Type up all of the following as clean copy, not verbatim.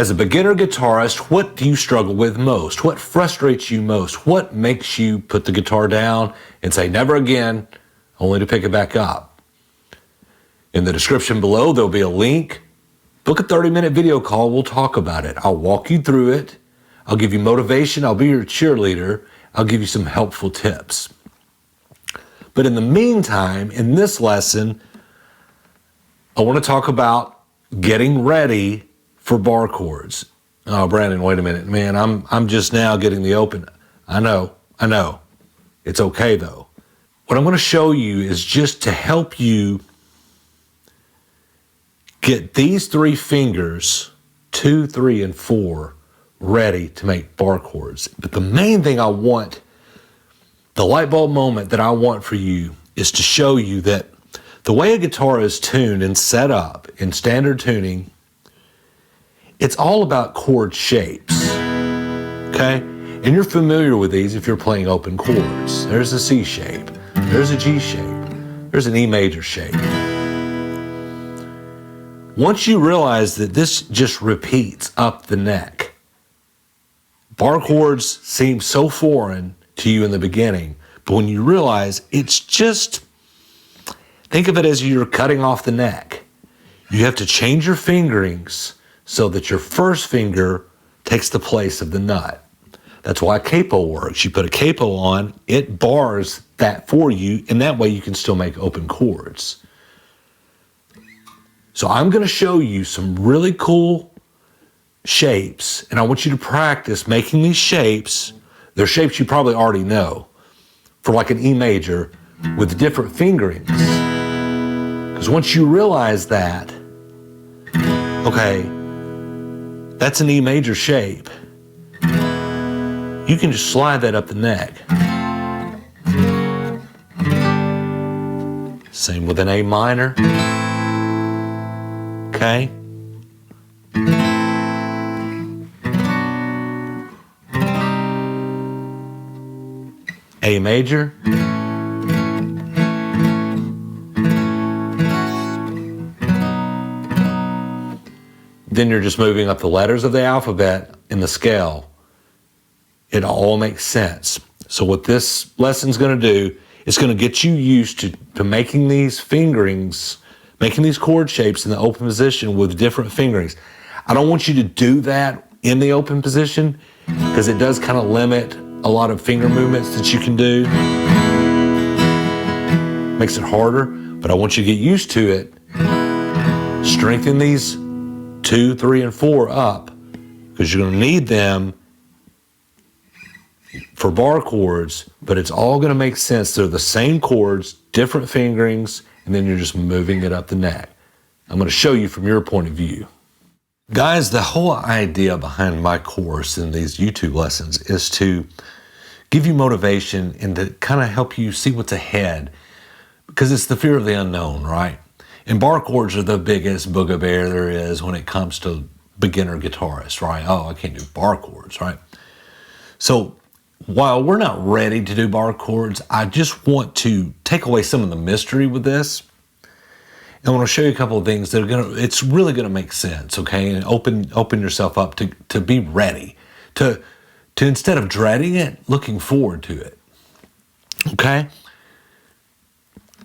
As a beginner guitarist, what do you struggle with most? What frustrates you most? What makes you put the guitar down and say never again, only to pick it back up? In the description below, there'll be a link. Book a 30-minute video call. We'll talk about it. I'll walk you through it. I'll give you motivation. I'll be your cheerleader. I'll give you some helpful tips. But in the meantime, in this lesson, I want to talk about getting ready for bar chords. Oh, Brandon, wait a minute. Man, I'm just now getting the open. I know. It's okay though. What I'm going to show you is just to help you get these 3 fingers, 2, 3, and 4, ready to make bar chords. But the main thing I want, the light bulb moment that I want for you, is to show you that the way a guitar is tuned and set up in standard tuning, it's all about chord shapes, okay? And you're familiar with these if you're playing open chords. There's a C shape, there's a G shape, there's an E major shape. Once you realize that this just repeats up the neck, bar chords seem so foreign to you in the beginning, but when you realize it's just, think of it as you're cutting off the neck. You have to change your fingerings so that your first finger takes the place of the nut. That's why a capo works. You put a capo on, it bars that for you, and that way you can still make open chords. So I'm going to show you some really cool shapes, and I want you to practice making these shapes. They're shapes you probably already know, for like an E major with different fingerings. Because once you realize that, okay, that's an E major shape, you can just slide that up the neck. Same with an A minor. Okay? A major. Then you're just moving up the letters of the alphabet in the scale. It all makes sense. So what this lesson's going to do, it's going to get you used to making these fingerings, making these chord shapes in the open position with different fingerings. I don't want you to do that in the open position because it does kind of limit a lot of finger movements that you can do. Makes it harder, but I want you to get used to it. Strengthen these 2, 3, and 4 up because you're going to need them for bar chords, but it's all going to make sense. They're the same chords, different fingerings, and then you're just moving it up the neck. I'm going to show you from your point of view. Guys, the whole idea behind my course and these YouTube lessons is to give you motivation and to kind of help you see what's ahead, because it's the fear of the unknown, right? And bar chords are the biggest boogabear there is when it comes to beginner guitarists, right? Oh, I can't do bar chords, right? So while we're not ready to do bar chords, I just want to take away some of the mystery with this. And I want to show you a couple of things that are it's really gonna make sense, okay? And open yourself up to be ready, to instead of dreading it, looking forward to it, okay?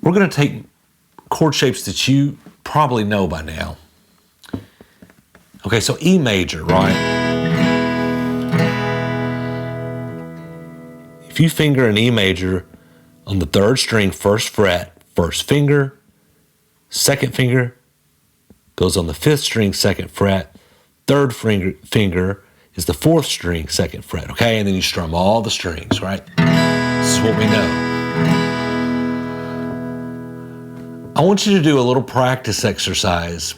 We're gonna take chord shapes that you probably know by now. Okay, so E major, right? If you finger an E major on the 3rd string, 1st fret, 1st finger, 2nd finger goes on the 5th string, 2nd fret, 3rd finger is the 4th string, 2nd fret, okay? And then you strum all the strings, right? This is what we know. I want you to do a little practice exercise,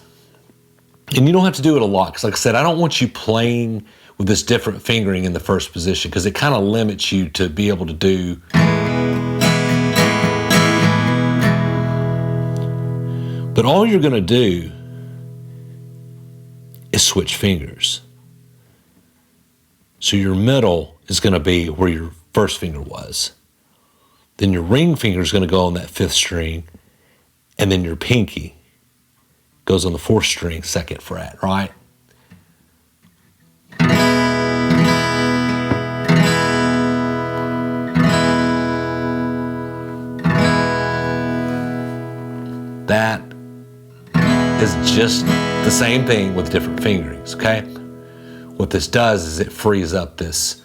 and you don't have to do it a lot, because like I said, I don't want you playing with this different fingering in the first position, because it kind of limits you to be able to do. But all you're going to do is switch fingers. So your middle is going to be where your first finger was. Then your ring finger is going to go on that 5th string, and then your pinky goes on the 4th string, 2nd fret, right? That is just the same thing with different fingerings, okay? What this does is it frees up this.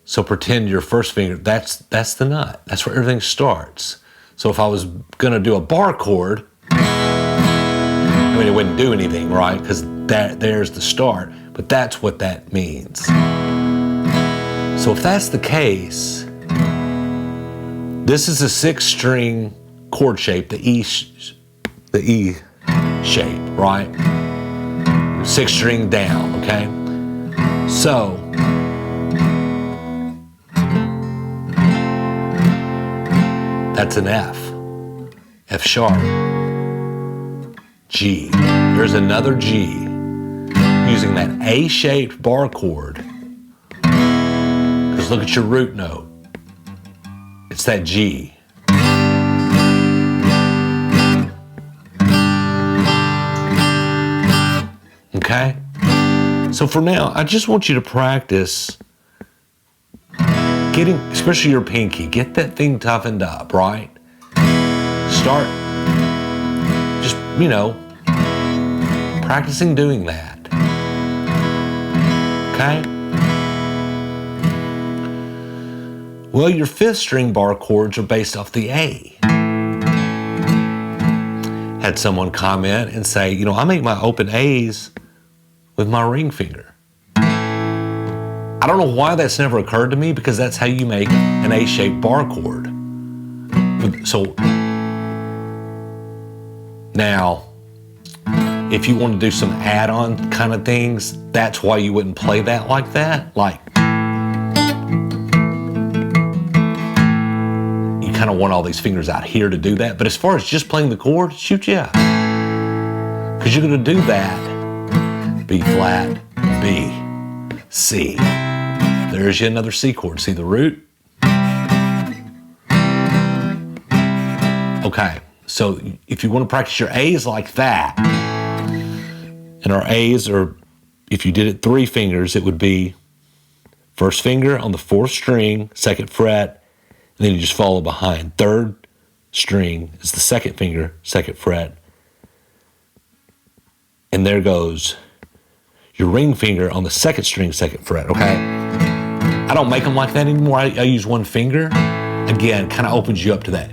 So pretend your first finger, that's the nut. That's where everything starts. So if I was gonna do a bar chord, I mean, it wouldn't do anything, right? Because there's the start, but that's what that means. So if that's the case, this is a 6-string chord shape, the E shape, right? 6-string down, okay? So, that's an F. F sharp. G. There's another G. Using that A-shaped bar chord. Because look at your root note. It's that G. Okay? So for now, I just want you to practice getting, especially your pinky, get that thing toughened up, right? Start just, practicing doing that. Okay? Well, your 5th string bar chords are based off the A. Had someone comment and say, I make my open A's with my ring finger. I don't know why that's never occurred to me, because that's how you make an A-shaped bar chord. So now, if you want to do some add-on kind of things, that's why you wouldn't play that like that. Like, you kind of want all these fingers out here to do that. But as far as just playing the chord, shoot, yeah. Because you're going to do that. B flat, B, C. There's yet another C chord. See the root? Okay, so if you want to practice your A's like that, and our A's are, if you did it 3 fingers, it would be first finger on the 4th string, 2nd fret, and then you just follow behind. 3rd string is the 2nd finger, 2nd fret. And there goes your ring finger on the 2nd string, 2nd fret, okay? I don't make them like that anymore. I use 1 finger. Again, kind of opens you up to that.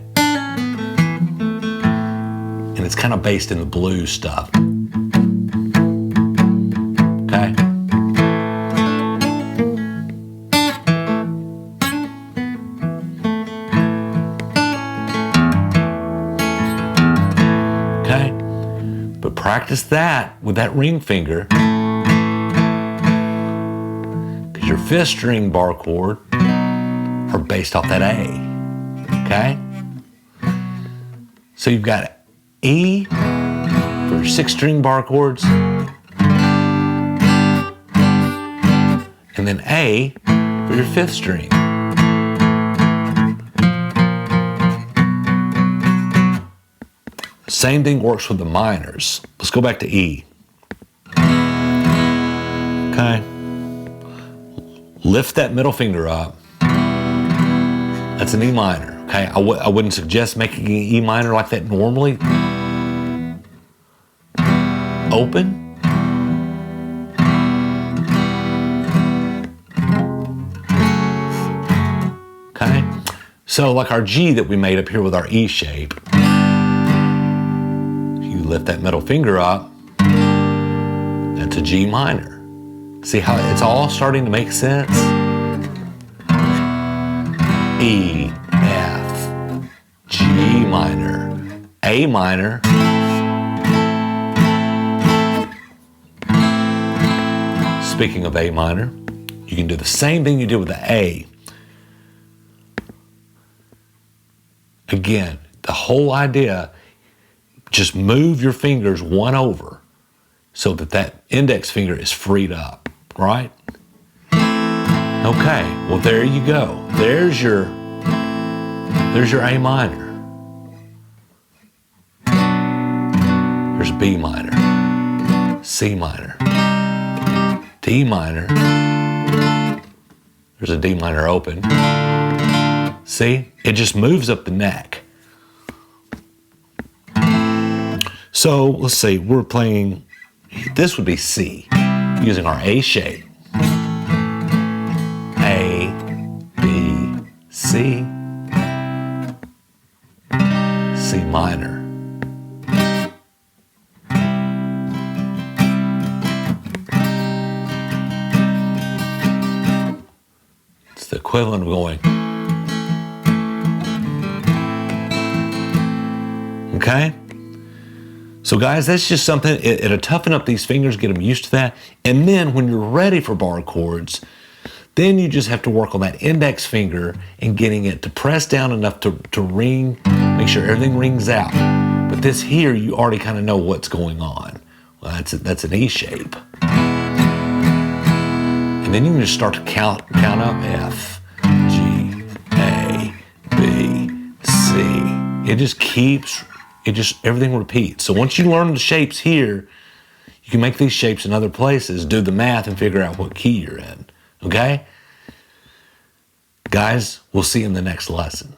And it's kind of based in the blues stuff. Okay? Okay? But practice that with that ring finger. Because your 5th string bar chord are based off that A. Okay? So you've got E for your 6th string bar chords, and then A for your 5th string. Same thing works with the minors. Let's go back to E. Okay. Lift that middle finger up. That's an E minor. Okay, I wouldn't suggest making an E minor like that normally. Open. Okay, so like our G that we made up here with our E shape, you lift that middle finger up, that's a G minor. See how it's all starting to make sense? E, F, G minor, A minor, speaking of A minor, you can do the same thing you did with the A. Again, the whole idea, just move your fingers 1 over so that that index finger is freed up, right? Okay, well there you go. There's your A minor. There's B minor, C minor, D minor. There's a D minor open. See? It just moves up the neck. So let's see, we're playing, this would be C, using our A shape. A, B, C, C minor. It's the equivalent of going. Okay? So guys, that's just something, it'll toughen up these fingers, get them used to that. And then when you're ready for bar chords, then you just have to work on that index finger and getting it to press down enough to ring, make sure everything rings out. But this here, you already kind of know what's going on. Well, that's an E shape. And then you can just start to count up F, G, A, B, C. It just keeps, everything repeats. So once you learn the shapes here, you can make these shapes in other places, do the math, and figure out what key you're in. Okay? Guys, we'll see you in the next lesson.